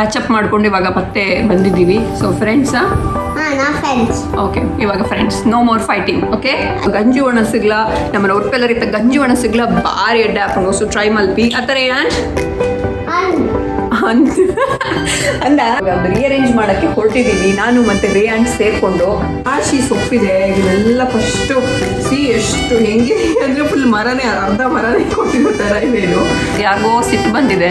Patch-up ಮಾಡ್ಕೊಂಡು ಇವಾಗ ಮತ್ತೆ ಬಂದಿದ್ದೀವಿ. ಸೊ ಫ್ರೆಂಡ್ಸಾ? ಓಕೆ, ಇವಾಗ friends, no more fighting. Okay, ಗಂಜಿ ಒಣ ಸಿಗ್ಲ ನಮ್ಮನ್ನ ಒಪ್ಪೆಲ್ಲರಿತ್ತ ಗಂಜಿ ಒಣ ಸಿಗ್ಲ ಭಾರಿ ಎಡ್ಡೆ ಹಾಕೊಂಡು ಸೊ ಟ್ರೈ ಮಲ್ಪಿ ಆ ಥರ ಅಂದ ರಿಅರೇಂಜ್ ಮಾಡಕ್ಕೆ ಹೊರಟಿದ್ದೀವಿ ನಾನು ಮತ್ತೆ ರೇಯಾನ್ ಸೇರ್ಕೊಂಡು. ಆಶಿ ಸೊಪ್ಪಿದೆ ಇದನ್ನೆಲ್ಲ ಫಸ್ಟು ಎಷ್ಟು ಹೆಂಗೆ ಅಂದ್ರೆ ಫುಲ್ ಮರನೇ, ಅರ್ಧ ಮರನೇ ಕೊಟ್ಟಿರೋ ಥರ ಇದೇನು. ಯಾರಿಗೋ ಸಿಟ್ಟು ಬಂದಿದೆ.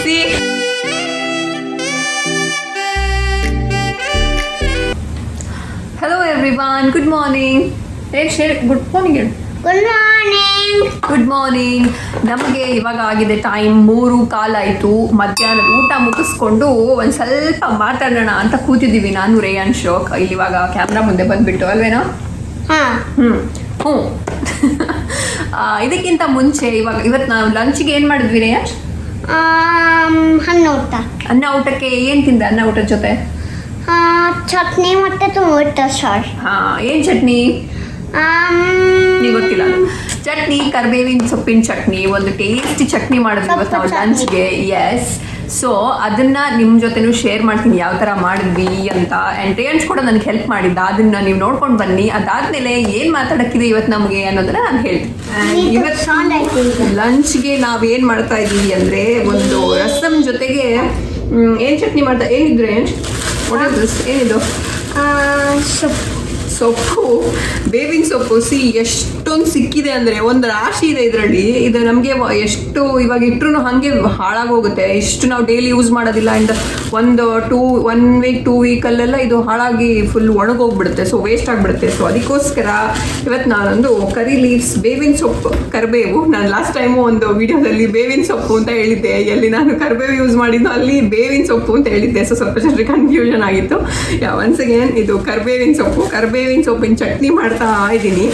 See? Hello everyone, good morning. Hey, share good morning. Good morning. Good morning. ನಮಗೆ ಇವಾಗ ಆಗಿದೆ ಟೈಮ್ 3:15 ಆಯಿತು. ಮಧ್ಯಾಹ್ನದ ಊಟ ಮುಗಿಸ್ಕೊಂಡು ಒಂದು ಸ್ವಲ್ಪ ಮಾತಾಡೋಣ ಅಂತ ಕೂತಿದ್ದೀವಿ ನಾನು ರೇಯಾನ್ ಶೋಕ್. ಇಲ್ಲಿ ಇವಾಗ ಕ್ಯಾಮ್ರಾ ಮುಂದೆ ಬಂದುಬಿಟ್ಟು ಅಲ್ವೇನೋ? ಹ್ಞೂ ಇದಕ್ಕಿಂತ ಮುಂಚೆ ಇವತ್ತು ನಾವು ಲಂಚಿಗೆ ಏನು ಮಾಡಿದ್ವಿ ರೇಯಾನ್? ಅನ್ನ ಊಟಕ್ಕೆ ಏನು ತಿಂದೆ? ಅನ್ನ ಊಟದ ಜೊತೆ ಚಟ್ನಿ ಮತ್ತು ಟೊಮೊಟೊ ಸಾಸ್. ಏನು ಚಟ್ನಿ? ನೀವು ಗೊತ್ತಿಲ್ಲ. ಚಟ್ನಿ ಕರಿಬೇವಿನ ಸೊಪ್ಪಿನ ಚಟ್ನಿ, ಒಂದು ಟೇಸ್ಟಿ ಚಟ್ನಿ ಮಾಡಿದ್ವಿ ಇವತ್ತು ನಾವು ಲಂಚ್ಗೆ. ಎಸ್, ಸೊ ಅದನ್ನು ನಿಮ್ಮ ಜೊತೆನೂ ಶೇರ್ ಮಾಡ್ತೀನಿ ಯಾವ ಥರ ಮಾಡಿದ್ವಿ ಅಂತ. ಆ್ಯಂಡ್ ರೇಯನ್ಸ್ ಕೂಡ ನನಗೆ ಹೆಲ್ಪ್ ಮಾಡಿದ್ದ, ಅದನ್ನು ನೀವು ನೋಡ್ಕೊಂಡು ಬನ್ನಿ. ಅದಾದಮೇಲೆ ಏನು ಮಾತಾಡೋಕ್ಕಿದೆ ಇವತ್ತು ನಮಗೆ ಅನ್ನೋದನ್ನ ನಾನು ಹೇಳ್ತೀನಿ. ಇವತ್ತು ಲಂಚ್ಗೆ ನಾವೇನು ಮಾಡ್ತಾ ಇದ್ದೀವಿ ಅಂದರೆ ಒಂದು ರಸಮ್ ಜೊತೆಗೆ ಏನು ಚಟ್ನಿ ಮಾಡ್ತಾ ಏನಿದ್ರು ಏನಿದು ಸೊಪ್ಪು, ಬೇವಿನ ಸೊಪ್ಪು. ಎಷ್ಟೊಂದು ಸಿಕ್ಕಿದೆ ಅಂದರೆ ಒಂದು ರಾಶಿ ಇದೆ ಇದರಲ್ಲಿ. ಇದು ನಮಗೆ ಎಷ್ಟು ಇವಾಗ ಇಟ್ಟರು ಹಾಗೆ ಹಾಳಾಗೋಗುತ್ತೆ. ಇಷ್ಟು ನಾವು ಡೈಲಿ ಯೂಸ್ ಮಾಡೋದಿಲ್ಲ. ಆ್ಯಂಡ್ ಒನ್ ವೀಕ್ 2 ವೀಕಲ್ಲೆಲ್ಲ ಇದು ಹಾಳಾಗಿ ಫುಲ್ ಒಣಗೋಗ್ಬಿಡುತ್ತೆ. ಸೊ ವೇಸ್ಟ್ ಆಗಿಬಿಡುತ್ತೆ. ಸೊ ಅದಕ್ಕೋಸ್ಕರ ಇವತ್ತು ನಾನೊಂದು ಕರಿ ಲೀವ್ಸ್, ಬೇವಿನ ಸೊಪ್ಪು, ಕರಿಬೇವು. ನಾನು ಲಾಸ್ಟ್ ಟೈಮು ಒಂದು ವಿಡಿಯೋದಲ್ಲಿ ಬೇವಿನ ಸೊಪ್ಪು ಅಂತ ಹೇಳಿದ್ದೆ, ಎಲ್ಲಿ ನಾನು ಕರಿಬೇವು ಯೂಸ್ ಮಾಡಿದ್ದು ಅಲ್ಲಿ ಬೇವಿನ ಸೊಪ್ಪು ಅಂತ ಹೇಳಿದ್ದೆ. ಸೊ ಸ್ವಲ್ಪ ಜನರಿಗೆ ಕನ್ಫ್ಯೂಷನ್ ಆಗಿತ್ತು. ಒನ್ಸ್ ಅಗೇನ್ ಇದು ಕರಿಬೇವಿನ ಸೊಪ್ಪಿನ ಚಟ್ನಿ ಮಾಡ್ತಾ ಇದ್ದೀನಿ.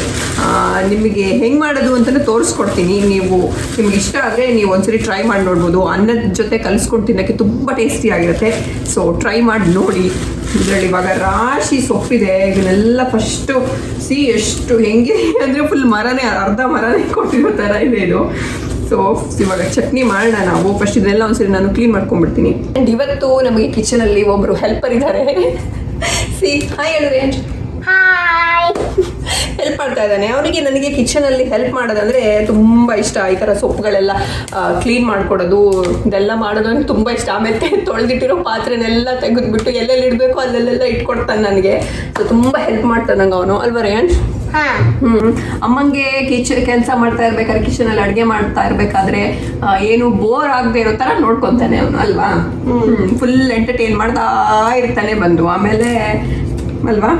ನಿಮಗೆ ಹೆಂಗೆ ಮಾಡೋದು ಅಂತಲೇ ತೋರಿಸ್ಕೊಡ್ತೀನಿ. ನಿಮ್ಗೆ ಇಷ್ಟ ಆದರೆ ನೀವು ಒಂದ್ಸರಿ ಟ್ರೈ ಮಾಡಿ ನೋಡ್ಬೋದು. ಅನ್ನದ ಜೊತೆ ಕಲಿಸ್ಕೊಂಡು ತಿನ್ನೋಕ್ಕೆ ತುಂಬ ಟೇಸ್ಟಿಯಾಗಿರುತ್ತೆ. ಸೊ ಟ್ರೈ ಮಾಡಿ ನೋಡಿ. ಇದರಲ್ಲಿ ಇವಾಗ ರಾಶಿ ಸೊಪ್ಪಿದೆ. ಇದನ್ನೆಲ್ಲ ಫಸ್ಟು ಎಷ್ಟು ಹೆಂಗೆ ಅಂದರೆ ಫುಲ್ ಮರನೇ, ಅರ್ಧ ಮರನೇ ಕೊಟ್ಟಿರೋ ಥರ ಇದೆ ಇದು. ಸೊ ಇವಾಗ ಚಟ್ನಿ ಮಾಡೋಣ ನಾವು. ಫಸ್ಟ್ ಇದೆಲ್ಲ ಒಂದ್ಸರಿ ನಾನು ಕ್ಲೀನ್ ಮಾಡ್ಕೊಂಡ್ಬಿಡ್ತೀನಿ. ಆ್ಯಂಡ್ ಇವತ್ತು ನಮಗೆ ಕಿಚನಲ್ಲಿ ಒಬ್ಬರು ಹೆಲ್ಪರ್ ಇದ್ದಾರೆ. ಹಾಯ್ ಹೇಳು ರೇಂಜ್. ಹಾಯ್. ಹೆಲ್ಪ್ ಮಾಡ್ತಾ ಇದ್ದಾನೆ. ಅವನಿಗೆ ನನಗೆ ಕಿಚನಲ್ಲಿ ಹೆಲ್ಪ್ ಮಾಡೋದಂದರೆ ತುಂಬ ಇಷ್ಟ. ಈ ಥರ ಸೊಪ್ಪುಗಳೆಲ್ಲ ಕ್ಲೀನ್ ಮಾಡಿಕೊಡೋದು, ಇದೆಲ್ಲ ಮಾಡೋದು ನನಗೆ ತುಂಬ ಇಷ್ಟ. ಆಮೇಲೆ ತೊಳೆದಿಟ್ಟಿರೋ ಪಾತ್ರೆನೆಲ್ಲ ತೆಗೆದುಬಿಟ್ಟು ಎಲ್ಲೆಲ್ಲಿ ಇಡಬೇಕು ಅಲ್ಲೆಲ್ಲ ಇಟ್ಕೊಡ್ತಾನೆ ನನಗೆ. ಸೊ ತುಂಬ ಹೆಲ್ಪ್ ಮಾಡ್ತಾನೆ ನಂಗೆ ಅವನು, ಅಲ್ವಾ ರೇಯನ್? ಅಮ್ಮಂಗೆ ಕೆಲಸ ಮಾಡ್ತಾ ಇರ್ಬೇಕಾದ್ರೆ, ಕಿಚನಲ್ಲಿ ಅಡುಗೆ ಮಾಡ್ತಾ ಇರಬೇಕಾದ್ರೆ ಏನು ಬೋರ್ ಆಗದೆ ಇರೋ ಥರ ನೋಡ್ಕೊತಾನೆ ಅವನು, ಅಲ್ವಾ? ಫುಲ್ ಎಂಟರ್ಟೈನ್ ಮಾಡ್ತಾ ಇರ್ತಾನೆ ಬಂದು. ಆಮೇಲೆ ಅಲ್ವಾ?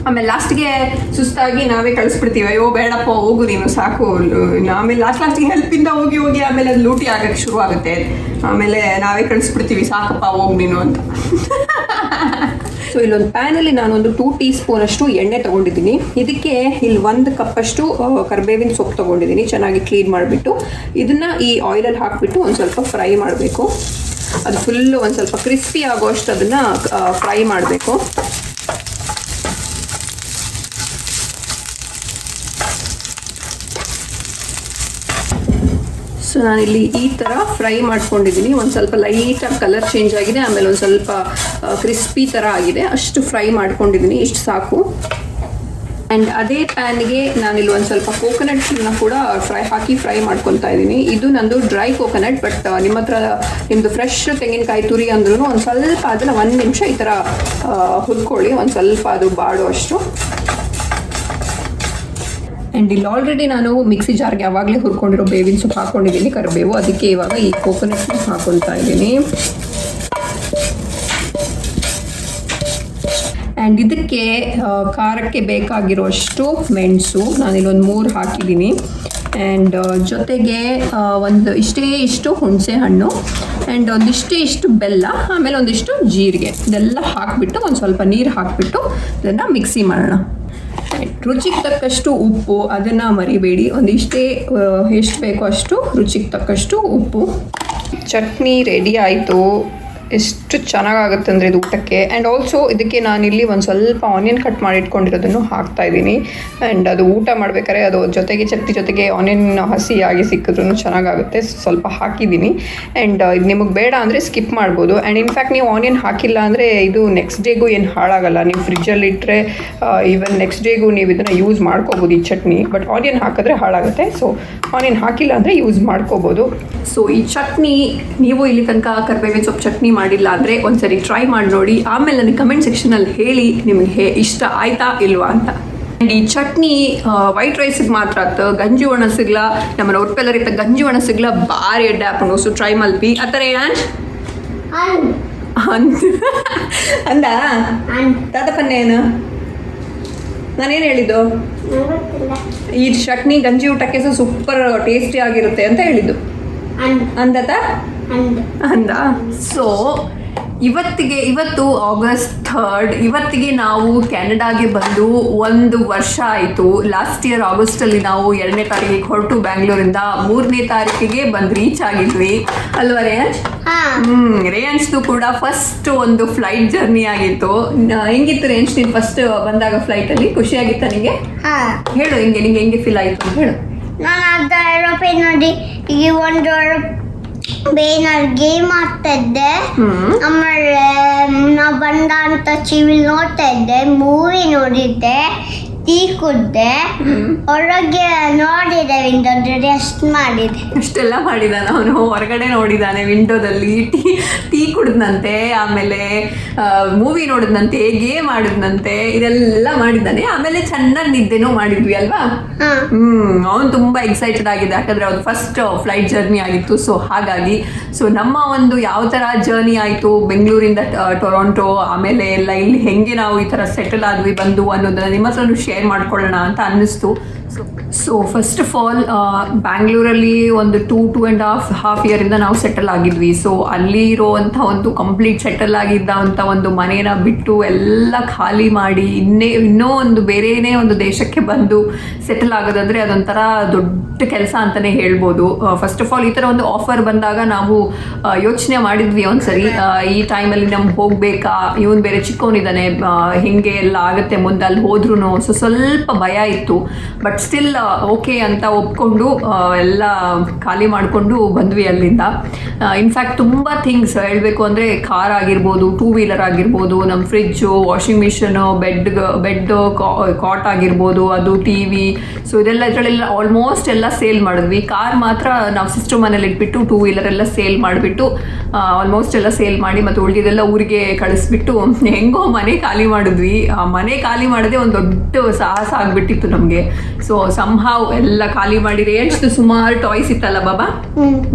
ಆಮೇಲೆ ಲಾಸ್ಟ್ಗೆ ಸುಸ್ತಾಗಿ ನಾವೇ ಕಳಿಸ್ಬಿಡ್ತೀವಿ. ಅಯ್ಯೋ ಬೇಡಪ್ಪ ಹೋಗು ನೀನು ಸಾಕು. ಆಮೇಲೆ ಲಾಸ್ಟಿಗೆ ಹೆಲ್ಪಿಂದ ಹೋಗಿ ಆಮೇಲೆ ಅದು ಲೂಟಿ ಆಗಕ್ಕೆ ಶುರು ಆಗುತ್ತೆ. ಆಮೇಲೆ ನಾವೇ ಕಳಿಸ್ಬಿಡ್ತೀವಿ, ಸಾಕಪ್ಪ ಹೋಗು ನೀನು ಅಂತ. ಸೊ ಇಲ್ಲೊಂದು ಪ್ಯಾನಲ್ಲಿ ನಾನೊಂದು 2 ಟೀ ಸ್ಪೂನ್ ಅಷ್ಟು ಎಣ್ಣೆ ತೊಗೊಂಡಿದ್ದೀನಿ. ಇದಕ್ಕೆ ಇಲ್ಲಿ 1 ಕಪ್ಪಷ್ಟು ಕರಿಬೇವಿನ ಸೊಪ್ಪು ತೊಗೊಂಡಿದ್ದೀನಿ. ಚೆನ್ನಾಗಿ ಕ್ಲೀನ್ ಮಾಡಿಬಿಟ್ಟು ಇದನ್ನು ಈ ಆಯಿಲಲ್ಲಿ ಹಾಕಿಬಿಟ್ಟು ಒಂದು ಸ್ವಲ್ಪ ಫ್ರೈ ಮಾಡಬೇಕು. ಅದು ಫುಲ್ಲು ಒಂದು ಸ್ವಲ್ಪ ಕ್ರಿಸ್ಪಿ ಆಗೋಷ್ಟು ಅದನ್ನು ಫ್ರೈ ಮಾಡಬೇಕು. ಸೊ ನಾನಿಲ್ಲಿ ಈ ಥರ ಫ್ರೈ ಮಾಡ್ಕೊಂಡಿದ್ದೀನಿ. ಒಂದು ಸ್ವಲ್ಪ ಲೈಟಾಗಿ ಕಲರ್ ಚೇಂಜ್ ಆಗಿದೆ, ಆಮೇಲೆ ಒಂದು ಸ್ವಲ್ಪ ಕ್ರಿಸ್ಪಿ ಥರ ಆಗಿದೆ. ಅಷ್ಟು ಫ್ರೈ ಮಾಡ್ಕೊಂಡಿದ್ದೀನಿ, ಇಷ್ಟು ಸಾಕು. ಆ್ಯಂಡ್ ಅದೇ ಪ್ಯಾನ್ಗೆ ನಾನಿಲ್ಲಿ ಒಂದು ಸ್ವಲ್ಪ ಕೋಕೋನಟ್ನ ಕೂಡ ಹಾಕಿ ಫ್ರೈ ಮಾಡ್ಕೊತಾ ಇದ್ದೀನಿ. ಇದು ನಂದು ಡ್ರೈ ಕೋಕೋನಟ್, ಬಟ್ ನಿಮ್ಮ ಹತ್ರ ನಿಮ್ಮದು ಫ್ರೆಶ್ ತೆಂಗಿನಕಾಯಿ ತುರಿ ಅಂದ್ರೂ ಒಂದು ಸ್ವಲ್ಪ ಅದನ್ನು 1 ನಿಮಿಷ ಈ ಥರ ಹುರ್ಕೊಳ್ಳಿ, ಒಂದು ಸ್ವಲ್ಪ ಅದು ಬಾಡುವಷ್ಟು. ಆ್ಯಂಡ್ ಇಲ್ಲಿ ಆಲ್ರೆಡಿ ನಾನು ಮಿಕ್ಸಿ ಜಾರ್ಗೆ ಯಾವಾಗಲೇ ಹುರ್ಕೊಂಡಿರೋ ಬೇವಿನ ಸೊಪ್ಪು ಹಾಕ್ಕೊಂಡಿದ್ದೀನಿ, ಕರಿಬೇವು. ಅದಕ್ಕೆ ಇವಾಗ ಈ ಕೋಕೋನಟ್ನ ಹಾಕ್ಕೊತಾ ಇದ್ದೀನಿ. ಆ್ಯಂಡ್ ಇದಕ್ಕೆ ಖಾರಕ್ಕೆ ಬೇಕಾಗಿರೋಷ್ಟು ಮೆಣಸು ನಾನಿಲ್ಲೊಂದು 3 ಹಾಕಿದ್ದೀನಿ. ಆ್ಯಂಡ್ ಜೊತೆಗೆ ಇಷ್ಟು ಹುಣಸೆ ಹಣ್ಣು, ಆ್ಯಂಡ್ ಇಷ್ಟು ಬೆಲ್ಲ, ಆಮೇಲೆ ಒಂದಿಷ್ಟು ಜೀರಿಗೆ. ಇದೆಲ್ಲ ಹಾಕಿಬಿಟ್ಟು ಒಂದು ಸ್ವಲ್ಪ ನೀರು ಹಾಕಿಬಿಟ್ಟು ಇದನ್ನು ಮಿಕ್ಸಿ ಮಾಡೋಣ. ರುಚಿಗೆ ತಕ್ಕಷ್ಟು ಉಪ್ಪು, ಅದನ್ನು ಮರಿಬೇಡಿ. ಎಷ್ಟು ಬೇಕೋ ಅಷ್ಟು ರುಚಿಗೆ ತಕ್ಕಷ್ಟು ಉಪ್ಪು. ಚಟ್ನಿ ರೆಡಿ ಆಯಿತು. ಎಷ್ಟು ಚೆನ್ನಾಗಾಗುತ್ತೆ ಅಂದರೆ ಇದು ಊಟಕ್ಕೆ. ಆ್ಯಂಡ್ ಆಲ್ಸೋ ಇದಕ್ಕೆ ನಾನಿಲ್ಲಿ ಒಂದು ಸ್ವಲ್ಪ ಆನಿಯನ್ ಕಟ್ ಮಾಡಿ ಇಟ್ಕೊಂಡಿರೋದನ್ನು ಹಾಕ್ತಾ ಇದ್ದೀನಿ. ಆ್ಯಂಡ್ ಅದು ಊಟ ಮಾಡ್ಬೇಕಾದ್ರೆ ಅದು ಜೊತೆಗೆ ಚಟ್ನಿ ಜೊತೆಗೆ ಆನಿಯನ್ ಹಸಿಯಾಗಿ ಸಿಕ್ಕಿದ್ರೂ ಚೆನ್ನಾಗಾಗುತ್ತೆ. ಸ್ವಲ್ಪ ಹಾಕಿದ್ದೀನಿ. ಆ್ಯಂಡ್ ಇದು ನಿಮಗೆ ಬೇಡ ಅಂದರೆ ಸ್ಕಿಪ್ ಮಾಡ್ಬೋದು. ಆ್ಯಂಡ್ ಇನ್ಫ್ಯಾಕ್ಟ್ ನೀವು ಆನಿಯನ್ ಹಾಕಿಲ್ಲ ಅಂದರೆ ಇದು ನೆಕ್ಸ್ಟ್ ಡೇಗೂ ಏನು ಹಾಳಾಗಲ್ಲ. ನೀವು ಫ್ರಿಜ್ಜಲ್ಲಿ ಇಟ್ಟರೆ ಈವನ್ ನೆಕ್ಸ್ಟ್ ಡೇಗೂ ನೀವು ಇದನ್ನು ಯೂಸ್ ಮಾಡ್ಕೋಬೋದು ಈ ಚಟ್ನಿ. ಬಟ್ ಆನಿಯನ್ ಹಾಕಿದ್ರೆ ಹಾಳಾಗುತ್ತೆ. ಸೊ ಆನಿಯನ್ ಹಾಕಿಲ್ಲ ಅಂದರೆ ಯೂಸ್ ಮಾಡ್ಕೋಬೋದು. ಸೊ ಈ ಚಟ್ನಿ ನೀವು ಇಲ್ಲಿ ತನಕ ಕರಿಬೇವಿನ ಸೊಪ್ಪು ಚಟ್ನಿ ಮಾಡಿಲ್ಲ ಅಂದರೆ ಒಂದ್ಸರಿ ಟ್ರೈ ಮಾಡಿ ನೋಡಿ. ಆಮೇಲೆ ನನಗೆ ಕಮೆಂಟ್ ಸೆಕ್ಷನಲ್ಲಿ ಹೇಳಿ ನಿಮಗೆ ಇಷ್ಟ ಆಯ್ತಾ ಇಲ್ವಾ ಅಂತ. ಆ್ಯಂಡ್ ಈ ಚಟ್ನಿ ವೈಟ್ ರೈಸಿಗೆ ಮಾತ್ರ ಆಯ್ತು, ಗಂಜಿ ಒಣ ಸಿಗ್ಲ ನಮ್ಮ ಒಟ್ಪೆಲ್ಲರ್ ಇತ್ತ ಗಂಜಿ ಒಣ ಸಿಗ್ಲ ಭಾರಿ ಎಡ್ಡೆ ಹಾಕೊಂಡು ಸೊ ಟ್ರೈ ಮಲ್ಪಿ ಆ ಥರ ಅಂದ ತಾತಪ್ಪನ್ನೇ ಏನು ನಾನೇನು ಹೇಳಿದ್ದು ಈ ಚಟ್ನಿ ಗಂಜಿ ಊಟಕ್ಕೆ ಸಹ ಸೂಪರ್ ಟೇಸ್ಟಿ ಆಗಿರುತ್ತೆ ಅಂತ ಹೇಳಿದ್ದು ಅಂದತ ಅಂದ. ಸೊ ಇವತ್ತು ಆಗಸ್ಟ್ 3rd, ಇವತ್ತಿಗೆ ನಾವು ಕೆನಡಾಗೆ ಬಂದು 1 ವರ್ಷ ಆಯಿತು. ಲಾಸ್ಟ್ ಇಯರ್ ಆಗಸ್ಟಲ್ಲಿ ನಾವು 2ನೇ ತಾರೀಕಿಗೆ ಹೊರಟು ಬ್ಯಾಂಗ್ಳೂರಿಂದ 3ನೇ ತಾರೀಕಿಗೆ ಬಂದು ರೀಚ್ ಆಗಿದ್ವಿ ಅಲ್ವಾ ರೇಯಾಂಶ್? ರೇಯಾಂಶ್ದು ಕೂಡ ಫಸ್ಟ್ ಒಂದು ಫ್ಲೈಟ್ ಜರ್ನಿ ಆಗಿತ್ತು. ಹೆಂಗಿತ್ತು ರೇಯಾಂಶ್ ನೀನು ಫಸ್ಟ್ ಬಂದಾಗ ಫ್ಲೈಟಲ್ಲಿ? ಖುಷಿಯಾಗಿತ್ತ ನಿಂಗೆ? ಹೇಳು ನಿಂಗೆ ಫೀಲ್ ಆಯಿತು ಅಂತ ಹೇಳು. ನಾನು ಅರ್ಧ ಏರೋಪ್ಲೇನ್ ನೋಡಿ ಈ ಒಂದು ಬೇನಲ್ಲಿ ಗೇಮ್ ಆಡ್ತಾ ಇದ್ದೆ. ಆಮೇಲೆ ನಾವು ಬಂದ ಅಂತ ಚಿವಿಲ್ ನೋಡ್ತಾ ಇದ್ದೆ, ಮೂವಿ ನೋಡಿದ್ದೆ, ಟೀ ಕುಡ್ದೆ, ಹೊರಗೆ ನೋಡಿದೆ, ವಿಂಡೋದಲ್ಲಿ ರೆಸ್ಟ್ ಮಾಡಿದೆ. ಅಷ್ಟೆಲ್ಲ ಮಾಡಿದಾನೆ ಅವನು. ಹೊರಗಡೆ ನೋಡಿದ್ದಾನೆ ವಿಂಡೋದಲ್ಲಿ, ಟೀ ಕುಡಿದ್ನಂತೆ, ಆಮೇಲೆ ಮೂವಿ ನೋಡಿದ್ನಂತೆ, ಗೇಮ್ ಆಡಿದ್ನಂತೆ, ಇದೆಲ್ಲ ಮಾಡಿದ್ದಾನೆ. ಆಮೇಲೆ ಚೆನ್ನಾಗಿ ನಿದ್ದೆನೂ ಮಾಡಿದ್ವಿ ಅಲ್ವಾ? ಅವನು ತುಂಬ ಎಕ್ಸೈಟೆಡ್ ಆಗಿದೆ ಯಾಕಂದರೆ ಅವ್ರು ಫಸ್ಟ್ ಫ್ಲೈಟ್ ಜರ್ನಿ ಆಗಿತ್ತು. ಸೊ ಹಾಗಾಗಿ ನಮ್ಮ ಒಂದು ಯಾವ ಥರ ಜರ್ನಿ ಆಯಿತು ಬೆಂಗಳೂರಿಂದ ಟೊರೊಂಟೊ, ಆಮೇಲೆ ಎಲ್ಲ ಇಲ್ಲಿ ಹೆಂಗೆ ನಾವು ಈ ಥರ ಸೆಟಲ್ ಆದ್ವಿ ಬಂದು ಅನ್ನೋದನ್ನ ನಿಮ್ಮ ಹತ್ರನೂ ಶೇರ್ ಮಾಡ್ಕೊಳ್ಳೋಣ ಅಂತ ಅನ್ನಿಸ್ತು. ಸೊ ಫಸ್ಟ್ ಆಫ್ ಆಲ್ ಬ್ಯಾಂಗ್ಳೂರಲ್ಲಿ ಒಂದು 2.5 ಇಯರಿಂದ ನಾವು ಸೆಟಲ್ ಆಗಿದ್ವಿ. ಸೊ ಅಲ್ಲಿ ಇರೋವಂಥ ಒಂದು ಕಂಪ್ಲೀಟ್ ಸೆಟಲ್ ಆಗಿದ್ದಂಥ ಒಂದು ಮನೇನ ಬಿಟ್ಟು ಎಲ್ಲ ಖಾಲಿ ಮಾಡಿ ಇನ್ನೂ ಒಂದು ಬೇರೆಯೇ ಒಂದು ದೇಶಕ್ಕೆ ಬಂದು ಸೆಟಲ್ ಆಗೋದಂದರೆ ಅದೊಂಥರ ದೊಡ್ಡ ಕೆಲಸ ಅಂತಲೇ ಹೇಳ್ಬೋದು. ಫಸ್ಟ್ ಆಫ್ ಆಲ್ ಈ ಥರ ಒಂದು ಆಫರ್ ಬಂದಾಗ ನಾವು ಯೋಚನೆ ಮಾಡಿದ್ವಿ ಒಂದ್ಸರಿ, ಈ ಟೈಮಲ್ಲಿ ನಮ್ಗೆ ಹೋಗಬೇಕಾ, ಇವನು ಬೇರೆ ಚಿಕ್ಕವನಿದ್ದಾನೆ, ಹಿಂಗೆ ಎಲ್ಲ ಆಗುತ್ತೆ ಮುಂದೆ ಅಲ್ಲಿ ಹೋದ್ರೂ. ಸೊ ಸ್ವಲ್ಪ ಭಯ ಇತ್ತು. ಬಟ್ ಸ್ಟಿಲ್ ಓಕೆ ಅಂತ ಒಪ್ಕೊಂಡು ಎಲ್ಲ ಖಾಲಿ ಮಾಡಿಕೊಂಡು ಬಂದ್ವಿ ಅಲ್ಲಿಂದ. ಇನ್ಫ್ಯಾಕ್ಟ್ ತುಂಬ ಥಿಂಗ್ಸ್ ಹೇಳಬೇಕು ಅಂದರೆ ಕಾರ್ ಆಗಿರ್ಬೋದು, 2 ವೀಲರ್ ಆಗಿರ್ಬೋದು, ನಮ್ಮ ಫ್ರಿಜ್ಜು, ವಾಷಿಂಗ್ ಮಿಷಿನು, ಬೆಡ್ ಕಾಟ್ ಆಗಿರ್ಬೋದು, ಅದು TV. ಸೊ ಇದರಲ್ಲೆಲ್ಲ ಆಲ್ಮೋಸ್ಟ್ ಎಲ್ಲ ಸೇಲ್ ಮಾಡಿದ್ವಿ. ಕಾರ್ ಮಾತ್ರ ನಾವು ಸಿಸ್ಟರ್ ಮನೇಲಿ ಇಟ್ಬಿಟ್ಟು 2 ವೀಲರ್ ಎಲ್ಲ ಸೇಲ್ ಮಾಡಿಬಿಟ್ಟು ಆಲ್ಮೋಸ್ಟ್ ಎಲ್ಲ ಸೇಲ್ ಮಾಡಿ ಮತ್ತು ಉಳಿದಿದ್ದೆಲ್ಲ ಊರಿಗೆ ಕಳಿಸ್ಬಿಟ್ಟು ಹೆಂಗೋ ಮನೆ ಖಾಲಿ ಮಾಡಿದ್ವಿ. ಮನೆ ಖಾಲಿ ಮಾಡೋದೇ ಒಂದು ದೊಡ್ಡ ಸಾಹಸ ಆಗಿಬಿಟ್ಟಿತ್ತು ನಮಗೆ. ಸೊ ಸಂಹಾವ್ ಎಲ್ಲ ಖಾಲಿ ಮಾಡಿರಿ. ಎಷ್ಟು ಸುಮಾರು ಟಾಯ್ಸ್ ಇತ್ತಲ್ಲ ಬಾಬಾ?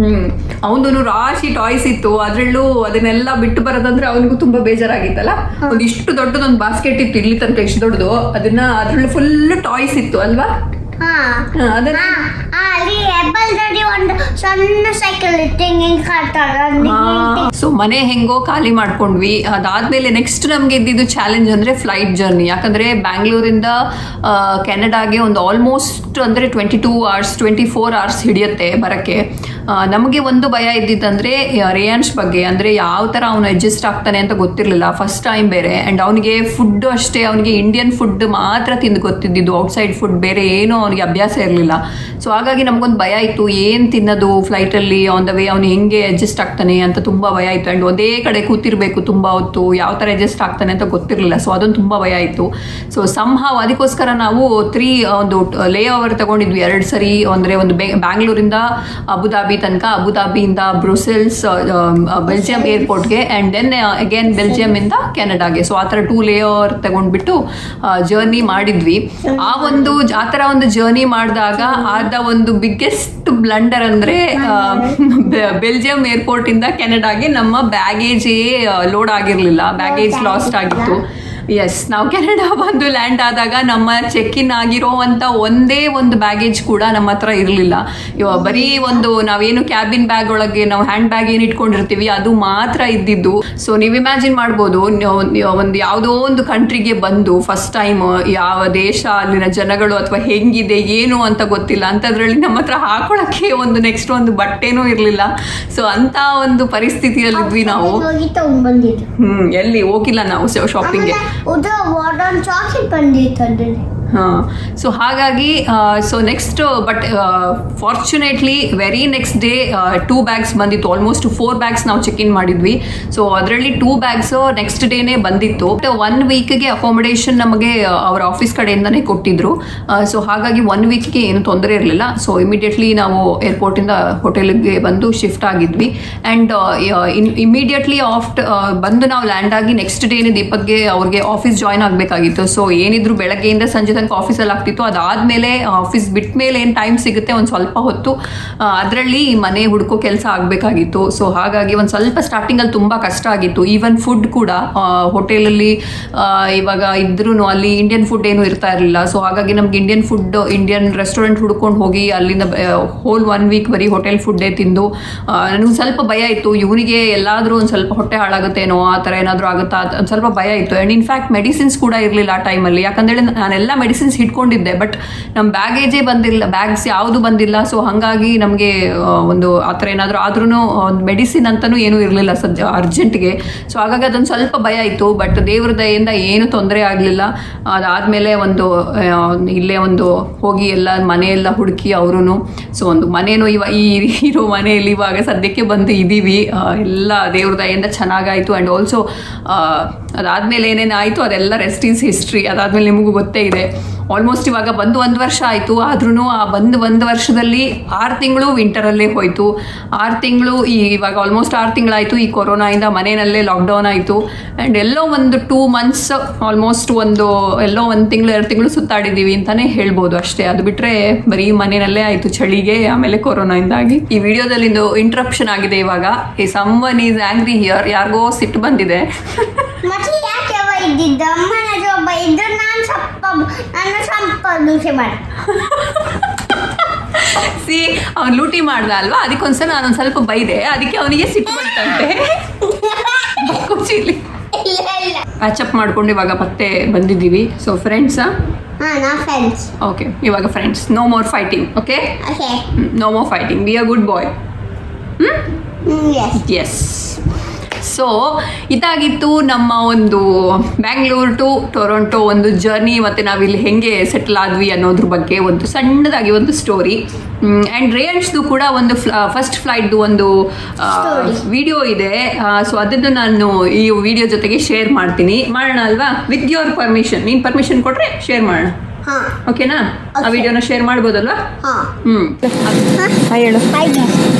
ಅವನು ರಾಶಿ ಟಾಯ್ಸ್ ಇತ್ತು. ಅದರಲ್ಲೂ ಅದನ್ನೆಲ್ಲ ಬಿಟ್ಟು ಬರೋದಂದ್ರೆ ಅವನಿಗೂ ತುಂಬಾ ಬೇಜಾರಾಗಿತ್ತಲ್ಲ. ಒಂದಿಷ್ಟು ದೊಡ್ಡದೊಂದು ಬಾಸ್ಕೆಟ್ ಇತ್ತು, ಇಲ್ಲಿ ತನಕ ಇಷ್ಟು ದೊಡ್ಡದು. ಅದ್ರಲ್ಲಿ ಫುಲ್ ಟಾಯ್ಸ್ ಇತ್ತು ಅಲ್ವಾ? ಅದನ್ನ ಅಲ್ಲಿ ಹೆಬ್ಬಲ್ದಲ್ಲಿ ಒಂದು ಸಣ್ಣ ಸೈಕಲ್ ಇತ್ತು, ಸೊ ಮನೆ ಹೆಂಗೋ ಖಾಲಿ ಮಾಡ್ಕೊಂಡ್ವಿ. ಅದಾದ್ಮೇಲೆ ನೆಕ್ಸ್ಟ್ ನಮ್ಗೆ ಇದ್ದಿದ್ದು ಚಾಲೆಂಜ್ ಅಂದ್ರೆ ಫ್ಲೈಟ್ ಜರ್ನಿ. ಯಾಕಂದ್ರೆ ಬ್ಯಾಂಗ್ಳೂರಿಂದ ಕೆನಡಾಗೆ ಒಂದು ಆಲ್ಮೋಸ್ಟ್ ಅಂದ್ರೆ 22 hours 24 hours ಹಿಡಿಯುತ್ತೆ ಬರಕ್ಕೆ. ನಮಗೆ ಒಂದು ಭಯ ಇದ್ದಿದ್ದಂದ್ರೆ ರೇಯಾನ್ಶ್ ಬಗ್ಗೆ, ಅಂದ್ರೆ ಯಾವ ತರ ಅವನು ಅಡ್ಜಸ್ಟ್ ಆಗ್ತಾನೆ ಅಂತ ಗೊತ್ತಿರಲಿಲ್ಲ, ಫಸ್ಟ್ ಟೈಮ್ ಬೇರೆ. ಅಂಡ್ ಅವನಿಗೆ ಫುಡ್ ಅಷ್ಟೇ, ಅವನಿಗೆ ಇಂಡಿಯನ್ ಫುಡ್ ಮಾತ್ರ ತಿಂದು ಗೊತ್ತಿದ್ದು, ಔಟ್ಸೈಡ್ ಫುಡ್ ಬೇರೆ ಏನೋ ಅವನಿಗೆ ಅಭ್ಯಾಸ ಇರಲಿಲ್ಲ. ಸೊ ಹಾಗಾಗಿ ನಮಗೊಂದು ಭಯ ಇತ್ತು, ಏನು ತಿನ್ನೋದು ಫ್ಲೈಟಲ್ಲಿ ಆನ್ ದ ವೇ, ಅವನು ಹೆಂಗೆ ಅಡ್ಜಸ್ಟ್ ಆಗ್ತಾನೆ ಅಂತ ತುಂಬ ಭಯ ಇತ್ತು. ಆ್ಯಂಡ್ ಒಂದೇ ಕಡೆ ಕೂತಿರ್ಬೇಕು ತುಂಬ ಹೊತ್ತು, ಯಾವ ಥರ ಅಡ್ಜಸ್ಟ್ ಆಗ್ತಾನೆ ಅಂತ ಗೊತ್ತಿರಲಿಲ್ಲ. ಸೊ ಅದೊಂದು ತುಂಬ ಭಯ ಇತ್ತು. ಸೊ ಸಂಹಾವ್ ಅದಕ್ಕೋಸ್ಕರ ನಾವು ಒಂದು ಲೇ ಓವರ್ ತಗೊಂಡಿದ್ವಿ 2 ಸರಿ. ಅಂದರೆ ಒಂದು ಬ್ಯಾಂಗ್ಳೂರಿಂದ ಅಬುದಾಬಿ ತನಕ, ಅಬುದಾಬಿಯಿಂದ ಬ್ರುಸೆಲ್ಸ್ ಬೆಲ್ಜಿಯಂ ಏರ್ಪೋರ್ಟ್ಗೆ, ಆ್ಯಂಡ್ ದೆನ್ ಅಗೇನ್ ಬೆಲ್ಜಿಯಮಿಂದ ಕೆನಡಾಗೆ. ಸೊ ಆ ಥರ 2 ಲೇ ಓವರ್ ತಗೊಂಡ್ಬಿಟ್ಟು ಜರ್ನಿ ಮಾಡಿದ್ವಿ. ಆ ಥರ ಒಂದು ಜರ್ನಿ ಮಾಡಿದಾಗ ಆದ ಒಂದು ಬಿಗ್ಗೆಸ್ಟ್ ಬ್ಲಂಡರ್ ಅಂದರೆ ಬೆಲ್ಜಿಯಂ ಏರ್ಪೋರ್ಟಿಂದ ಕೆನಡಾಗೆ ನಮ್ಮ ಬ್ಯಾಗೇಜೇ ಲೋಡ್ ಆಗಿರಲಿಲ್ಲ, ಬ್ಯಾಗೇಜ್ ಲಾಸ್ಟ್ ಆಗಿತ್ತು. ಎಸ್, ನಾವು ಕೆನಡಾ ಬಂದು ಲ್ಯಾಂಡ್ ಆದಾಗ ನಮ್ಮ ಚೆಕ್ ಇನ್ ಆಗಿರೋವಂಥ ಒಂದೇ ಒಂದು ಬ್ಯಾಗೇಜ್ ಕೂಡ ನಮ್ಮ ಹತ್ರ ಇರಲಿಲ್ಲ. ಬರೀ ಒಂದು ನಾವೇನು ಕ್ಯಾಬಿನ್ ಬ್ಯಾಗ್ ಒಳಗೆ ನಾವು ಹ್ಯಾಂಡ್ ಬ್ಯಾಗ್ ಏನು ಇಟ್ಕೊಂಡಿರ್ತೀವಿ ಅದು ಮಾತ್ರ ಇದ್ದಿದ್ದು. ಸೊ ನೀವು ಇಮ್ಯಾಜಿನ್ ಮಾಡ್ಬೋದು, ಒಂದು ಯಾವುದೋ ಒಂದು ಕಂಟ್ರಿಗೆ ಬಂದು ಫಸ್ಟ್ ಟೈಮ್ ಯಾವ ದೇಶ, ಅಲ್ಲಿನ ಜನಗಳು ಅಥವಾ ಹೆಂಗಿದೆ ಏನು ಅಂತ ಗೊತ್ತಿಲ್ಲ, ಅಂಥದ್ರಲ್ಲಿ ನಮ್ಮ ಹತ್ರ ಹಾಕೊಳ್ಳೋಕ್ಕೆ ಒಂದು ನೆಕ್ಸ್ಟ್ ಒಂದು ಬಟ್ಟೆನೂ ಇರಲಿಲ್ಲ. ಸೊ ಅಂತ ಒಂದು ಪರಿಸ್ಥಿತಿಯಲ್ಲಿದ್ವಿ ನಾವು. ಹೋಗಿ ತಗೊಂಡ್ಬಂದಿದ್ದು. ಎಲ್ಲಿ ಹೋಗಿಲ್ಲ ನಾವು ಶಾಪಿಂಗ್ಗೆ. ವಾರ್ಡನ್ ಚಾಕ್ಲೇಟ್ ಬಂದಿತ್ತು ಅದ್ರಲ್ಲಿ. ಹಾಂ, ಸೊ ಹಾಗಾಗಿ so next but fortunately very next day 2 bags ಬಂದಿತ್ತು. ಆಲ್ಮೋಸ್ಟ್ 4 ಬ್ಯಾಗ್ಸ್ ನಾವು ಚೆಕ್ ಇನ್ ಮಾಡಿದ್ವಿ. ಸೊ ಅದರಲ್ಲಿ 2 ಬ್ಯಾಗ್ಸ್ ನೆಕ್ಸ್ಟ್ ಡೇನೇ ಬಂದಿತ್ತು. 1 ವೀಕ್ಗೆ ಅಕಾಮಿಡೇಷನ್ ನಮಗೆ ಅವರ ಆಫೀಸ್ ಕಡೆಯಿಂದನೇ ಕೊಟ್ಟಿದ್ರು. ಸೊ ಹಾಗಾಗಿ 1 ವೀಕ್ಗೆ ಏನು ತೊಂದರೆ ಇರಲಿಲ್ಲ. ಸೊ ಇಮಿಡಿಯೇಟ್ಲಿ ನಾವು ಏರ್ಪೋರ್ಟಿಂದ ಹೋಟೆಲ್ಗೆ ಬಂದು ಶಿಫ್ಟ್ ಆಗಿದ್ವಿ. ಆ್ಯಂಡ್ ಇಮಿಡಿಯೇಟ್ಲಿ ಬಂದು ನಾವು ಲ್ಯಾಂಡ್ ಆಗಿ ನೆಕ್ಸ್ಟ್ ಡೇನೇ ದೀಪಕ್ಗೆ ಅವ್ರಿಗೆ ಆಫೀಸ್ ಜಾಯ್ನ್ ಆಗಬೇಕಾಗಿತ್ತು. ಸೊ ಏನಿದ್ರು ಬೆಳಗ್ಗೆಯಿಂದ ಸಂಜೆ ತನಕ ಆಫೀಸಲ್ಲಿ ಆಗ್ತಿತ್ತು. ಅದಾದಮೇಲೆ ಆಫೀಸ್ ಬಿಟ್ಟ ಮೇಲೆ ಏನು ಟೈಮ್ ಸಿಗುತ್ತೆ ಒಂದು ಸ್ವಲ್ಪ ಹೊತ್ತು ಅದರಲ್ಲಿ ಮನೆ ಹುಡುಕೋ ಕೆಲಸ ಆಗಬೇಕಾಗಿತ್ತು. ಸೊ ಹಾಗಾಗಿ ಒಂದು ಸ್ವಲ್ಪ ಸ್ಟಾರ್ಟಿಂಗಲ್ಲಿ ತುಂಬ ಕಷ್ಟ ಆಗಿತ್ತು. ಈವನ್ ಫುಡ್ ಕೂಡ ಹೋಟೆಲಲ್ಲಿ ಇವಾಗ ಇದ್ರೂ ಅಲ್ಲಿ ಇಂಡಿಯನ್ ಫುಡ್ ಏನೂ ಇರ್ತಾ ಇರಲಿಲ್ಲ. ಸೊ ಹಾಗಾಗಿ ನಮ್ಗೆ ಇಂಡಿಯನ್ ರೆಸ್ಟೋರೆಂಟ್ ಹುಡ್ಕೊಂಡು ಹೋಗಿ ಅಲ್ಲಿಂದ ಹೋಲ್ 1 ವೀಕ್ ಬರೀ ಹೋಟೆಲ್ ಫುಡ್ಡೇ ತಿಂದು ನನಗೆ ಸ್ವಲ್ಪ ಭಯ ಇತ್ತು. ಇವನಿಗೆ ಎಲ್ಲಾದರೂ ಒಂದು ಸ್ವಲ್ಪ ಹೊಟ್ಟೆ ಹಾಳಾಗುತ್ತೇನೋ, ಆ ಥರ ಏನಾದರೂ ಆಗುತ್ತಾ ಒಂದು ಸ್ವಲ್ಪ ಭಯ ಇತ್ತು. ಆ್ಯಂಡ್ ಇನ್ಫ್ಯಾಕ್ಟ್ ಮೆಡಿಸಿನ್ಸ್ ಕೂಡ ಇರಲಿಲ್ಲ ಆ ಟೈಮಲ್ಲಿ. ಯಾಕಂದೇಳಿ ನಾನೆಲ್ಲ ಮೆಡಿಸಿನ್ಸ್ ಇಟ್ಕೊಂಡಿದ್ದೆ, ಬಟ್ ನಮ್ಮ ಬ್ಯಾಗೇಜೇ ಬಂದಿಲ್ಲ, ಬ್ಯಾಗ್ಸ್ ಯಾವುದು ಬಂದಿಲ್ಲ. ಸೊ ಹಾಗಾಗಿ ನಮಗೆ ಒಂದು ಆ ಥರ ಏನಾದರೂ ಆದ್ರೂ ಒಂದು ಮೆಡಿಸಿನ್ ಅಂತಲೂ ಏನೂ ಇರಲಿಲ್ಲ ಸದ್ಯ ಅರ್ಜೆಂಟ್ಗೆ. ಸೊ ಹಾಗಾಗಿ ಅದೊಂದು ಸ್ವಲ್ಪ ಭಯ ಇತ್ತು. ಬಟ್ ದೇವ್ರ ದಯೆಯಿಂದ ಏನು ತೊಂದರೆ ಆಗಲಿಲ್ಲ. ಅದಾದಮೇಲೆ ಇಲ್ಲೇ ಹೋಗಿ ಎಲ್ಲ ಮನೆಯೆಲ್ಲ ಹುಡುಕಿ ಅವರು. ಸೊ ಒಂದು ಮನೇನು ಈ ಇರೋ ಮನೆಯಲ್ಲಿ ಇವಾಗ ಸದ್ಯಕ್ಕೆ ಬಂದು ಇದ್ದೀವಿ. ಎಲ್ಲ ದೇವ್ರ ದಯೆಯಿಂದ ಚೆನ್ನಾಗಾಯಿತು. ಆ್ಯಂಡ್ ಆಲ್ಸೋ ಅದಾದಮೇಲೆ ಏನೇನು ಆಯಿತು ಅದೆಲ್ಲ ರೆಸ್ಟ್ ಈಸ್ ಹಿಸ್ಟ್ರಿ. ಅದಾದಮೇಲೆ ನಿಮಗೂ ಗೊತ್ತೇ ಇದೆ. ಆಲ್ಮೋಸ್ಟ್ ಇವಾಗ ಬಂದು 1 ವರ್ಷ ಆಯಿತು. ಆದ್ರೂ ಆ 1 ವರ್ಷದಲ್ಲಿ 6 ತಿಂಗಳು ವಿಂಟರಲ್ಲೇ ಹೋಯಿತು. 6 ತಿಂಗಳು ಇವಾಗ ಆಲ್ಮೋಸ್ಟ್ 6 ತಿಂಗಳಾಯಿತು ಈ ಕೊರೋನಾಯಿಂದ ಮನೆಯಲ್ಲೇ ಲಾಕ್ಡೌನ್ ಆಯಿತು. ಆ್ಯಂಡ್ ಎಲ್ಲೋ ಒಂದು 2 ಮಂತ್ಸ್ ಆಲ್ಮೋಸ್ಟ್ ಎಲ್ಲೋ 1 ತಿಂಗಳು 2 ತಿಂಗಳು ಸುತ್ತಾಡಿದ್ದೀವಿ ಅಂತಲೇ ಹೇಳ್ಬೋದು ಅಷ್ಟೇ. ಅದು ಬಿಟ್ಟರೆ ಬರೀ ಮನೆಯಲ್ಲೇ ಆಯಿತು ಚಳಿಗೆ, ಆಮೇಲೆ ಕೊರೋನಾಯಿಂದಾಗಿ. ಈ ವಿಡಿಯೋದಲ್ಲಿ ಇಂಟ್ರಪ್ಷನ್ ಆಗಿದೆ ಇವಾಗ. Someone is angry here. ಯಾರಿಗೋ ಸಿಟ್ಟು ಬಂದಿದೆ. ಮತ್ತೆ ಯಾಕೆ ಇದ್ದಿದ್ದ ಅಮ್ಮನ ಜೊಬ್ಬ ಇದ್ದು ನಾನು ಸ್ವಲ್ಪ ದೂಸೆ ಮಾಡಿ ಅವ್ನು ಲೂಟಿ ಮಾಡ್ದ ಅಲ್ವಾ, ಅದಕ್ಕೊಂದ್ಸಲ ನಾನೊಂದು ಸ್ವಲ್ಪ ಬೈದೆ, ಅದಕ್ಕೆ ಅವನಿಗೆ ಸಿಟ್ಟು ಬಂತಂತೆ. ಪ್ಯಾಚಪ್ ಮಾಡ್ಕೊಂಡು ಇವಾಗ ಮತ್ತೆ ಬಂದಿದ್ದೀವಿ. ಸೊ ಫ್ರೆಂಡ್ಸಾ? ಓಕೆ, ಇವಾಗ friends. No more fighting. Okay, no more fighting. Be a good boy. Yes. So ಇದಾಗಿತ್ತು ನಮ್ಮ ಒಂದು ಬ್ಯಾಂಗ್ಳೂರ್ ಟು ಟೊರೊಂಟೊ ಒಂದು ಜರ್ನಿ. ಮತ್ತು ನಾವಿಲ್ಲಿ ಹೆಂಗೆ ಸೆಟ್ಲ್ ಆದ್ವಿ ಅನ್ನೋದ್ರ ಬಗ್ಗೆ ಒಂದು ಸಣ್ಣದಾಗಿ ಒಂದು ಸ್ಟೋರಿ. ಆ್ಯಂಡ್ ರೇಯನ್ಸ್ದು ಕೂಡ ಒಂದು ಫಸ್ಟ್ ಫ್ಲೈಟ್ದು ಒಂದು ವಿಡಿಯೋ ಇದೆ. ಸೊ ಅದನ್ನು ನಾನು ಈ ವಿಡಿಯೋ ಜೊತೆಗೆ ಶೇರ್ ಮಾಡೋಣ ಅಲ್ವಾ? With your permission. ನೀನು ಪರ್ಮಿಷನ್ ಕೊಟ್ಟರೆ ಶೇರ್ ಮಾಡೋಣ. ಓಕೆನಾ? ಆ ವಿಡಿಯೋನ ಶೇರ್ ಮಾಡ್ಬೋದಲ್ವಾ? ಹಾಯ್ ಹೇಳು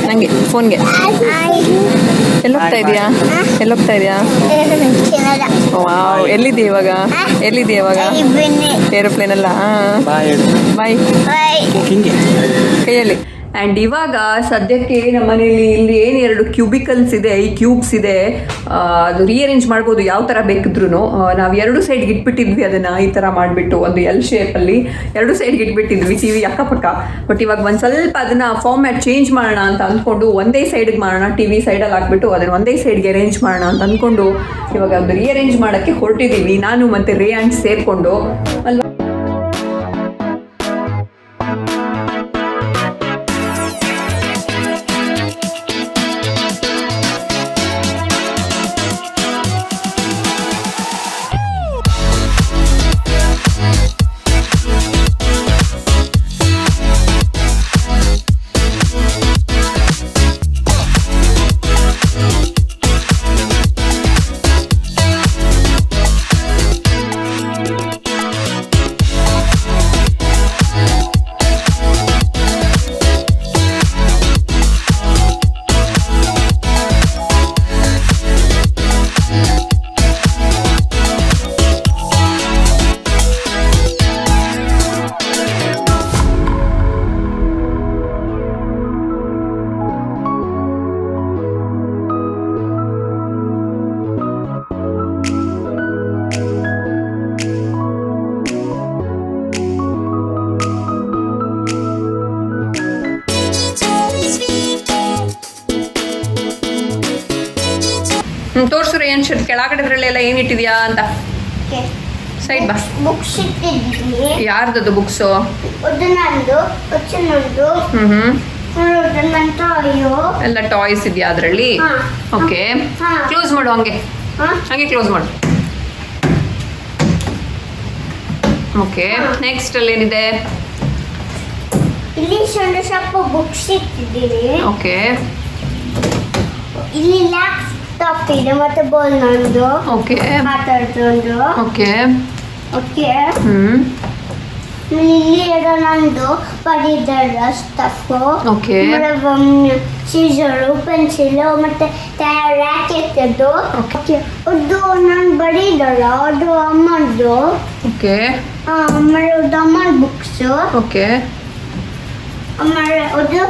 ನನಗೆ ಫೋನ್ಗೆ. ಎಲ್ಲೋಗ್ತಾ ಇದೆಯಾ? ವಾವ್, ಎಲ್ಲಿದೆ ಇವಾಗ? ಏರೋಪ್ಲೇನ್ ಅಲ್ಲ? ಬಾಯ್ ಕೈಯಲ್ಲಿ. ಆ್ಯಂಡ್ ಇವಾಗ ಸದ್ಯಕ್ಕೆ ನಮ್ಮ ಮನೇಲಿ ಇಲ್ಲಿ ಏನು 2 ಕ್ಯೂಬಿಕಲ್ಸ್ ಇದೆ, ಈ ಕ್ಯೂಬ್ಸ್ ಇದೆ. ಅದು ರೀಅರೇಂಜ್ ಮಾಡ್ಬೋದು ಯಾವ ಥರ ಬೇಕಿದ್ರೂ. ನಾವು 2 ಸೈಡ್ಗೆ ಇಟ್ಬಿಟ್ಟಿದ್ವಿ ಅದನ್ನು ಈ ಥರ ಮಾಡಿಬಿಟ್ಟು ಒಂದು ಎಲ್ ಶೇಪಲ್ಲಿ 2 ಸೈಡ್ಗೆ ಇಟ್ಬಿಟ್ಟಿದ್ವಿ ಟಿ ವಿ ಅಕ್ಕಪಕ್ಕ. ಬಟ್ ಇವಾಗ ಒಂದು ಸ್ವಲ್ಪ ಅದನ್ನು ಫಾರ್ಮ್ಯಾಟ್ ಚೇಂಜ್ ಮಾಡೋಣ ಅಂತ ಅಂದ್ಕೊಂಡು ಒಂದೇ ಸೈಡ್ಗೆ ಮಾಡೋಣ, ಟಿ ವಿ ಸೈಡಲ್ಲಿ ಹಾಕ್ಬಿಟ್ಟು ಅದನ್ನು ಒಂದೇ ಸೈಡ್ಗೆ ಅರೇಂಜ್ ಮಾಡೋಣ ಅಂತ ಅಂದ್ಕೊಂಡು ಇವಾಗ ಅದು ರೀಅರೇಂಜ್ ಮಾಡೋಕ್ಕೆ ಹೊರಟಿದ್ದೀವಿ ನಾನು ಮತ್ತು ರೇಯಾನ್ ಸೇರಿಕೊಂಡು ಅಲ್ವಾ. ತೋರ್ಸು ರೇಯನ್ ಶರ್ಟ್ ಕೆಳಗಡೆದ್ರಲ್ಲೆಲ್ಲ ಏನಿಟ್ಟಿದ್ಯಾ ಅಂತ. ಸೈಡ್ ಬಾ. ಬುಕ್ಸ್ ಇಟ್ಟಿದ್ದೀನಿ. ಯಾರ್ದದು ಬುಕ್ಸು? ಅದು ನಂದು, ನಂದು. ಅಯ್ಯೋ ಎಲ್ಲ ಟಾಯ್ಸ್ ಇದೆಯಾ ಅದರಲ್ಲಿ? ಓಕೆ, ಕ್ಲೋಸ್ ಮಾಡು. ಹಂಗೆ ಕ್ಲೋಸ್ ಮಾಡು. ಓಕೆ, ನೆಕ್ಸ್ಟ್ ಅಲ್ಲಿ ಏನಿದೆ? ಇಲ್ಲಿ ಸ್ವಲ್ಪ ಬುಕ್ಸ್ ಇಟ್ಟಿದ್ದೀನಿ. ಓಕೆ, ಇಲ್ಲಿ ಲ್ಯಾಪ್ಟಾಪ್ ಇದೆ ಮತ್ತೆ ಬಾಲ್ ನಂದು. ಓಕೆ, ಮಾತಾಡ್ತೊಂದು. Okay, okay. ಇಲ್ಲಿ ಏನೋ ನಂದು ಬರೀದರ ಸ್ಟಫ್. ಓಕೆ, ಸೀಸರು, ಪೆನ್ಸಿಲ್ ಮತ್ತೆ ರ್ಯಾಕೆಟ್ ಅದು. ಅದು ನಾನು ಬರೀದಲ್ಲ, ಅದು ಅಮ್ಮದ್ದು. ಓಕೆ, ಆಮೇಲೆ ಅದು ಅಮ್ಮನ ಬುಕ್ಸ್. ಓಕೆ, ಆಮೇಲೆ ಅದು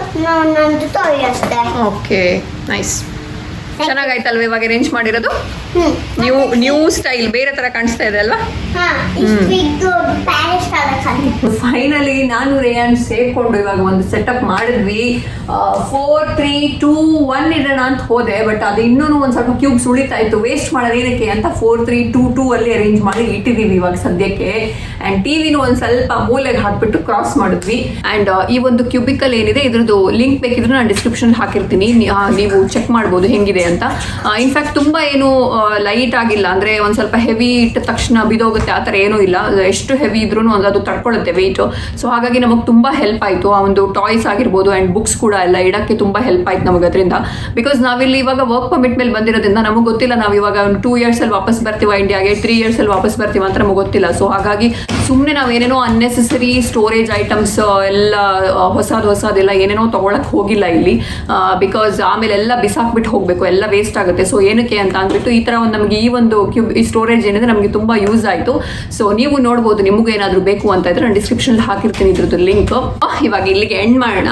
ನಂದು ಟಾಯ್ ಅಷ್ಟೇ. Okay, nice. ಚೆನ್ನಾಗಾಯ್ತಲ್ವ ಇವಾಗ ಅರೇಂಜ್ ಮಾಡಿರೋದು? ನ್ಯೂ ಸ್ಟೈಲ್, ಬೇರೆ ತರ ಕಾಣಿಸ್ತಾ ಇದೆ ಅಲ್ವಾ? ಫೈನಲಿ ನಾನು ರೇಯಾನ್ ಸೇರ್ಕೊಂಡು ಇವಾಗ ಒಂದು ಸೆಟಪ್ ಮಾಡಿದ್ವಿ. 4 3 2 1 ಇಡೋಣ ಅಂತ ಹೋದೆ, ಬಟ್ ಅದು ಇನ್ನೂ ಒಂದು ಸ್ವಲ್ಪ ಕ್ಯೂಬ್ಸ್ ಉಳಿತಾ ಇತ್ತು. ವೇಸ್ಟ್ ಮಾಡೋದು ಏನಕ್ಕೆ ಅಂತ 4 3 2 2 ಅಲ್ಲಿ ಅರೇಂಜ್ ಮಾಡಿ ಇಟ್ಟಿದ್ದೀವಿ ಇವಾಗ ಸದ್ಯಕ್ಕೆ. ಆ್ಯಂಡ್ ಟಿವಿನೂ ಒಂದು ಸ್ವಲ್ಪ ಮೂಲೆಗೆ ಹಾಕ್ಬಿಟ್ಟು ಕ್ರಾಸ್ ಮಾಡಿದ್ವಿ. ಆ್ಯಂಡ್ ಈ ಒಂದು ಕ್ಯೂಬಿಕಲ್ ಏನಿದೆ ಇದ್ರದ್ದು ಲಿಂಕ್ ಬೇಕಿದ್ರು ನಾನು ಡಿಸ್ಕ್ರಿಪ್ಷನ್ ಹಾಕಿರ್ತೀನಿ, ನೀವು ಚೆಕ್ ಮಾಡ್ಬೋದು ಹೆಂಗಿದೆ ಅಂತ. ಇನ್ಫ್ಯಾಕ್ಟ್ ತುಂಬ ಏನು ಲೈಟ್ ಆಗಿಲ್ಲ, ಅಂದರೆ ಒಂದು ಸ್ವಲ್ಪ ಹೆವಿ ಇಟ್ಟ ತಕ್ಷಣ ಬಿದೋಗುತ್ತೆ ಆ ಥರ ಏನೂ ಇಲ್ಲ. ಎಷ್ಟು ಹೆವಿ ಇದ್ರೂ ಅದು ತಡ್ಕೊಳ್ಳುತ್ತೆ ವೆಯ್ಟು. ಸೊ ಹಾಗಾಗಿ ನಮಗೆ ತುಂಬ ಹೆಲ್ಪ್ ಆಯಿತು. ಆ ಒಂದು ಟಾಯ್ಸ್ ಆಗಿರ್ಬೋದು ಆ್ಯಂಡ್ ಬುಕ್ಸ್ ಕೂಡ ಎಲ್ಲ ಇಡೋಕ್ಕೆ ತುಂಬ ಹೆಲ್ಪ್ ಆಯ್ತು ನಮಗೆ ಅದರಿಂದ. ಬಿಕಾಸ್ ನಾವಿಲ್ಲಿ ಇವಾಗ ವರ್ಕ್ ಪರ್ಮಿಟ್ ಮೇಲೆ ಬಂದಿರೋದ್ರಿಂದ ನಮಗೆ ಗೊತ್ತಿಲ್ಲ ನಾವು ಇವಾಗ ಒಂದು 2 ಇಯರ್ಸಲ್ಲಿ ವಾಪಸ್ ಬರ್ತೀವ ಇಂಡಿಯಾಗೆ, 3 ಇಯರ್ಸಲ್ಲಿ ವಾಪಸ್ ಬರ್ತೀವ ಅಂತ ನಮಗೆ ಗೊತ್ತಿಲ್ಲ. ಸೊ ಹಾಗಾಗಿ ಸುಮ್ಮನೆ ನಾವು ಏನೇನೋ ಅನ್ನೆಸೆಸರಿ ಸ್ಟೋರೇಜ್ ಐಟಮ್ಸ್ ಎಲ್ಲ ಹೊಸದೆಲ್ಲ ಏನೇನೋ ತೊಗೊಳಕ್ಕೆ ಹೋಗಿಲ್ಲ ಇಲ್ಲಿ. ಬಿಕಾಸ್ ಆಮೇಲೆ ಎಲ್ಲ ಬಿಸಾಕ್ಬಿಟ್ಟು ಹೋಗಬೇಕು, ಎಲ್ಲ ವೇಸ್ಟ್ ಆಗುತ್ತೆ. ಸೊ ಏನಕ್ಕೆ ಅಂತ ಅಂದ್ಬಿಟ್ಟು ಈ ಥರ ಒಂದು ನಮಗೆ ಈ ಒಂದು ಈ ಸ್ಟೋರೇಜ್ ಏನಿದೆ ನಮಗೆ ತುಂಬ ಯೂಸ್ ಆಯಿತು. ಸೊ ನೀವು ನೋಡ್ಬೋದು, ನಿಮಗೂ ಏನಾದರೂ ಬೇಕು ಅಂತ ಇದ್ರೆ ನಾನು ಡಿಸ್ಕ್ರಿಪ್ಷನ್ ಹಾಕಿರ್ತೀನಿ ಇದ್ರದ್ದು ಲಿಂಕ್. ಇವಾಗ ಇಲ್ಲಿಗೆ ಎಂಡ್ ಮಾಡೋಣ.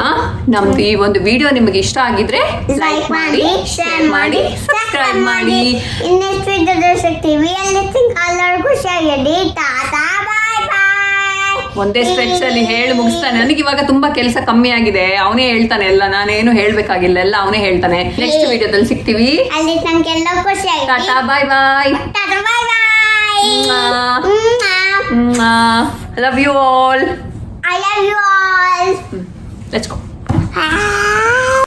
ನಮ್ದು ಈ ಒಂದು ವಿಡಿಯೋ ನಿಮಗೆ ಇಷ್ಟ ಆಗಿದ್ರೆ ಲೈಕ್ ಮಾಡಿ, ಶೇರ್ ಮಾಡಿ, ಸಬ್ಸ್ಕ್ರೈಬ್ ಮಾಡಿ. ಇನ್ನೆಷ್ಟು ವಿಡಿಯೋದಲ್ಲಿ ಸಿಗ್ತೀವಿ. ಎಲ್ಲರಿಗೂ ಶೇರ್. ಟಾಟಾ, ಬಾಯ್ ಬಾಯ್. ಒಂದೇ ಸ್ಟ್ರೆಚ್ ಅಲ್ಲಿ ಹೇಳಿ ಮುಗಿಸ್ತಾನೆ. ನನಗೆ ಇವಾಗ ತುಂಬಾ ಕೆಲಸ ಕಮ್ಮಿ ಆಗಿದೆ, ಅವನೇ ಹೇಳ್ತಾನೆ ಎಲ್ಲ, ನಾನೇನು ಹೇಳ್ಬೇಕಾಗಿಲ್ಲ, ಎಲ್ಲ ಅವನೇ ಹೇಳ್ತಾನೆ. ನೆಕ್ಸ್ಟ್ ವಿಡಿಯೋದಲ್ಲಿ ಸಿಗ್ತೀವಿ. ಅಲ್ಲಿ ತನಗೆಲ್ಲ ಖುಷಿ ಆಯ್ತು. ಟಾಟಾ, ಬಾಯ್ ಬಾಯ್. ಟಾಟಾ, ಬಾಯ್ ಬಾಯ್. I love you all. I love you all. Let's go.